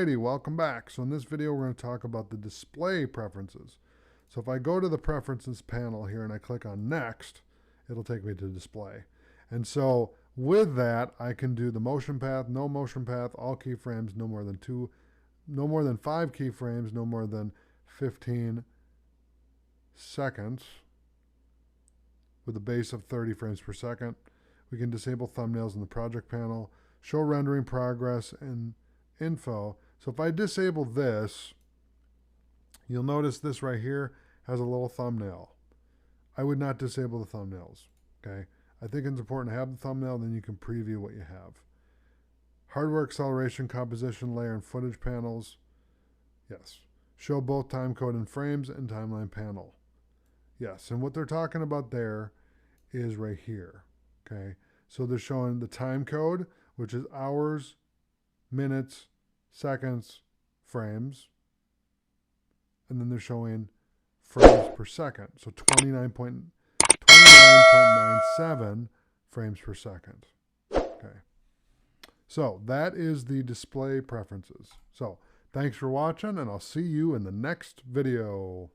Alrighty, welcome back. So in this video, we're going to talk about the display preferences. So if I go to the preferences panel here and I click on next, it'll take me to display. And so with that, I can do the motion path, no motion path, all keyframes, no more than 5 keyframes, no more than 15 seconds with a base of 30 frames per second. We can disable thumbnails in the project panel, show rendering progress and info. So if I disable this, you'll notice this right here has a little thumbnail. I would not disable the thumbnails, okay? I think it's important to have the thumbnail, then you can preview what you have. Hardware acceleration, composition, layer, and footage panels. Yes. Show both timecode and frames and timeline panel. Yes, and what they're talking about there is right here, okay? So they're showing the timecode, which is hours, minutes, seconds, frames, and then they're showing frames per second. So 29.97 frames per second. Okay. So that is the display preferences. So thanks for watching, and I'll see you in the next video.